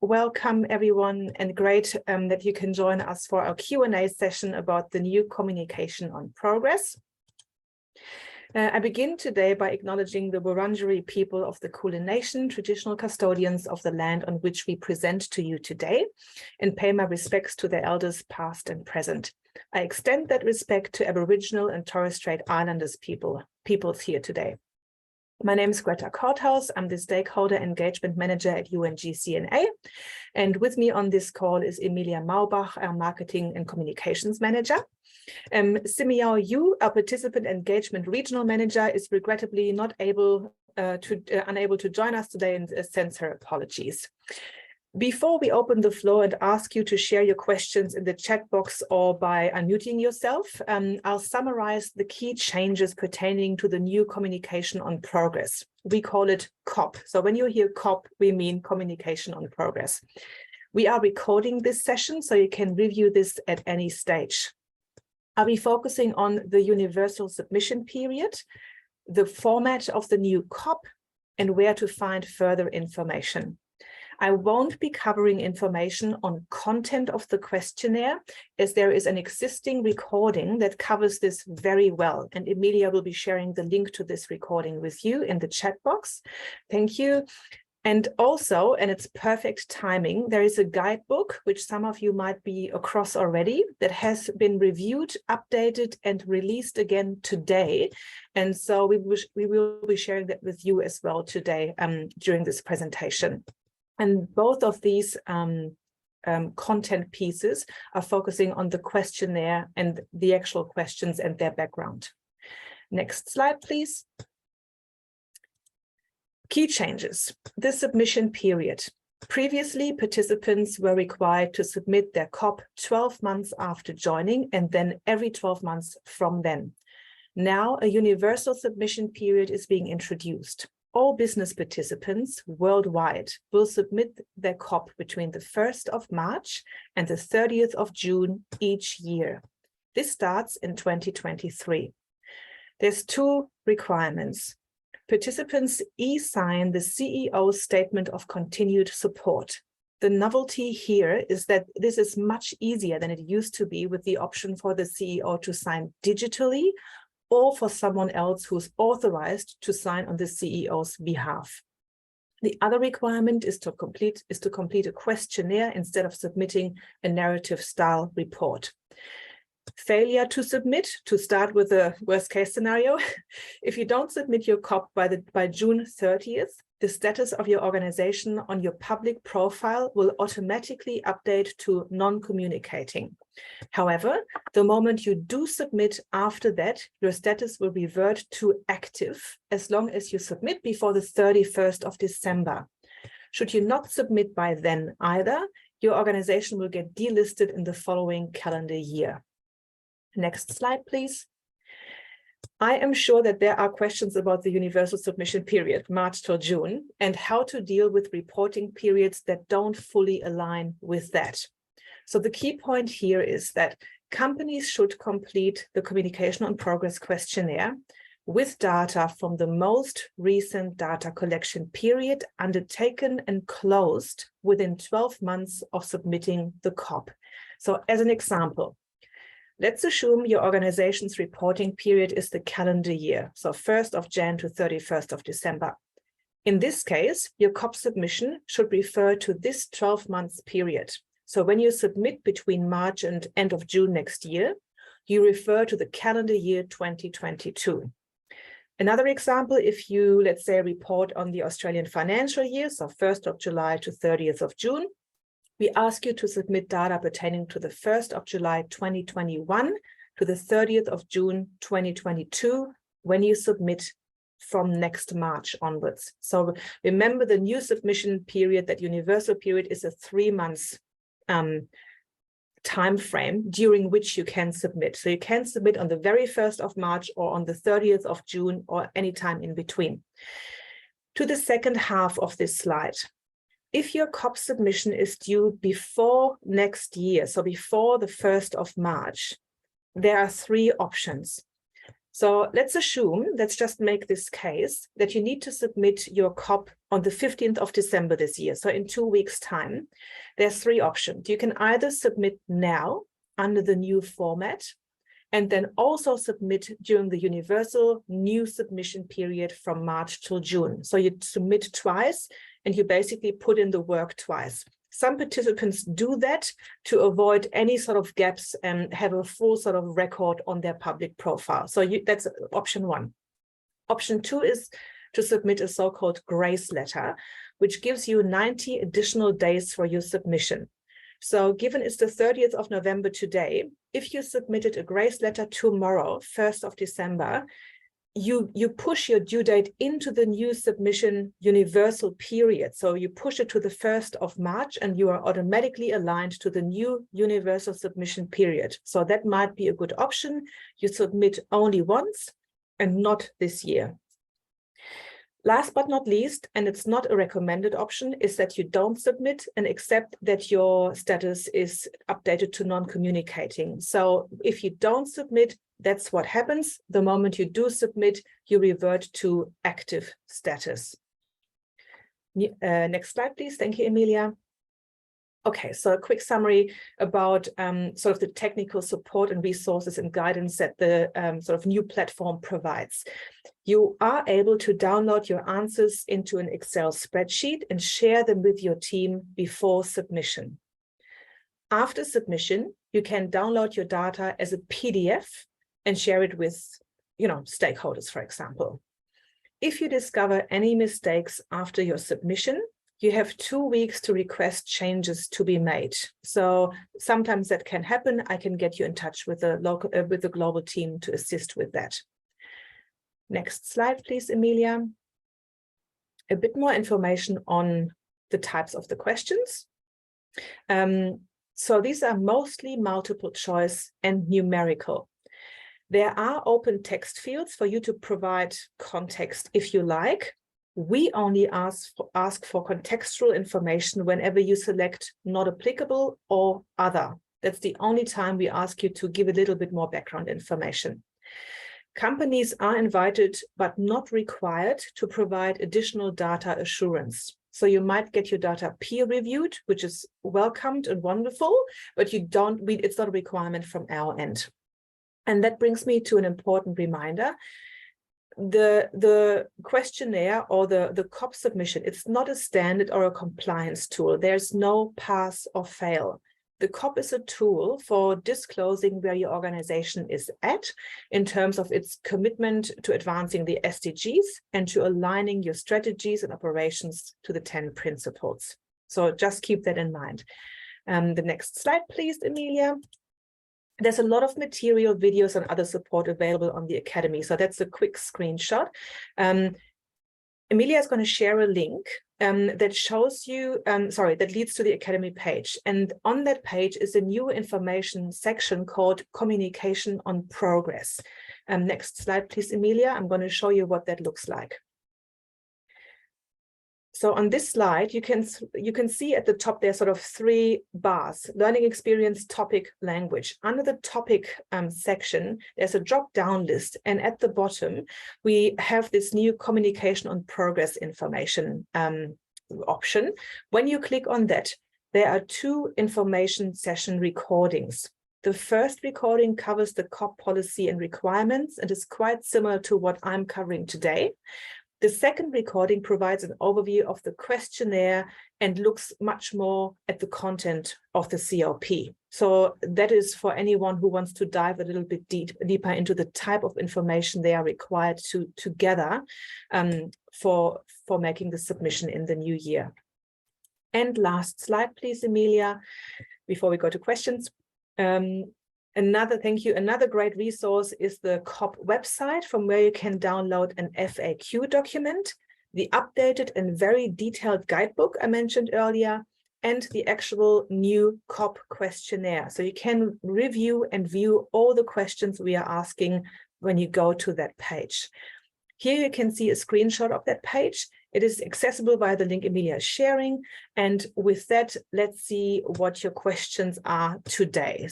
Welcome everyone, and great that you can join us for our Q&A session about the new communication on progress. I begin today by acknowledging the Wurundjeri people of the Kulin Nation, traditional custodians of the land on which we present to you today, and pay my respects to their elders past and present. I extend that respect to Aboriginal and Torres Strait Islanders peoples here today. My name is Greta Korthaus. I'm the Stakeholder Engagement Manager at UNGCNA. And with me on this call is Emilia Maubach, our Marketing and Communications Manager. Simiao Yu, our Participant Engagement Regional Manager, is regrettably unable to join us today and sends her apologies. Before we open the floor and ask you to share your questions in the chat box or by unmuting yourself, I'll summarize the key changes pertaining to the new communication on progress. We call it COP. So when you hear COP, we mean communication on progress. We are recording this session, so you can review this at any stage. I'll be focusing on the universal submission period, the format of the new COP, and where to find further information. I won't be covering information on content of the questionnaire, as there is an existing recording that covers this very well, and Emilia will be sharing the link to this recording with you in the chat box. Thank you. And also, and it's perfect timing, there is a guidebook, which some of you might be across already, that has been reviewed, updated, and released again today. And so we will be sharing that with you as well today during this presentation. And both of these content pieces are focusing on the questionnaire and the actual questions and their background. Next slide, please. Key changes. The submission period. Previously, participants were required to submit their COP 12 months after joining and then every 12 months from then. Now, a universal submission period is being introduced. All business participants worldwide will submit their COP between the 1st of March and the 30th of June each year. This starts in 2023. There's two requirements. Participants e-sign the CEO's statement of continued support. The novelty here is that this is much easier than it used to be, with the option for the CEO to sign digitally or for someone else who's authorized to sign on the CEO's behalf. The other requirement is to complete a questionnaire instead of submitting a narrative style report. Failure to submit, to start with the worst case scenario. If you don't submit your COP by June 30th, the status of your organization on your public profile will automatically update to non-communicating. However, the moment you do submit after that, your status will revert to active as long as you submit before the 31st of December. Should you not submit by then either, your organization will get delisted in the following calendar year. Next slide, please. I am sure that there are questions about the universal submission period, March till June, and how to deal with reporting periods that don't fully align with that. So the key point here is that companies should complete the communication on progress questionnaire with data from the most recent data collection period undertaken and closed within 12 months of submitting the COP. So as an example, let's assume your organization's reporting period is the calendar year, so 1st of Jan to 31st of December. In this case, your COP submission should refer to this 12 months period. So when you submit between March and end of June next year, you refer to the calendar year 2022. Another example, if you, let's say, report on the Australian financial year, so 1st of July to 30th of June, we ask you to submit data pertaining to the 1st of July 2021 to the 30th of June 2022 when you submit from next March onwards. So remember, the new submission period, that universal period, is a 3 months time frame during which you can submit. So you can submit on the very 1st of March or on the 30th of June or any time in between. To the second half of this slide. If your COP submission is due before next year, so before the 1st of March, there are three options. So let's assume, let's just make this case, that you need to submit your COP on the 15th of December this year. So in 2 weeks' time, there's 3 options. You can either submit now under the new format, and then also submit during the universal new submission period from March till June. So you submit twice, and you basically put in the work twice. Some participants do that to avoid any sort of gaps and have a full sort of record on their public profile. So that's option 1. Option 2 is to submit a so-called grace letter, which gives you 90 additional days for your submission. So given it's the 30th of November today, if you submitted a grace letter tomorrow, 1st of December, you push your due date into the new submission universal period. So you push it to the 1st of March and you are automatically aligned to the new universal submission period. So that might be a good option. You submit only once and not this year. Last but not least, and it's not a recommended option, is that you don't submit and accept that your status is updated to non-communicating. So if you don't submit, that's what happens. The moment you do submit, you revert to active status. Next slide, please. Thank you, Emilia. Okay, so a quick summary about sort of the technical support and resources and guidance that the sort of new platform provides. You are able to download your answers into an Excel spreadsheet and share them with your team before submission. After submission, you can download your data as a PDF and share it with, stakeholders, for example. If you discover any mistakes after your submission, you have 2 weeks to request changes to be made. So sometimes that can happen. I can get you in touch with the global team to assist with that. Next slide, please, Emilia. A bit more information on the types of the questions. So these are mostly multiple choice and numerical. There are open text fields for you to provide context if you like. We only ask for contextual information whenever you select not applicable or other. That's the only time we ask you to give a little bit more background information. Companies are invited but not required to provide additional data assurance. So you might get your data peer reviewed, which is welcomed and wonderful, but it's not a requirement from our end. And that brings me to an important reminder. The questionnaire or the COP submission, it's not a standard or a compliance tool. There's no pass or fail. The COP is a tool for disclosing where your organization is at in terms of its commitment to advancing the SDGs and to aligning your strategies and operations to the 10 principles. So just keep that in mind. The next slide, please, Emilia. There's a lot of material, videos, and other support available on the Academy. So that's a quick screenshot. Emilia is going to share a link that shows you, that leads to the Academy page. And on that page is a new information section called Communication on Progress. Next slide, please, Emilia. I'm going to show you what that looks like. So on this slide, you can see at the top there sort of 3 bars: learning experience, topic, language. Under the topic section, there's a drop-down list. And at the bottom, we have this new communication on progress information option. When you click on that, there are 2 information session recordings. The first recording covers the COP policy and requirements and is quite similar to what I'm covering today. The second recording provides an overview of the questionnaire and looks much more at the content of the COP. So that is for anyone who wants to dive a little bit deeper into the type of information they are required to gather for making the submission in the new year. And last slide, please, Emilia, before we go to questions. Another great resource is the COP website, from where you can download an FAQ document, the updated and very detailed guidebook I mentioned earlier, and the actual new COP questionnaire. So you can review and view all the questions we are asking when you go to that page. Here you can see a screenshot of that page. It is accessible via the link Emilia is sharing. And with that, let's see what your questions are today.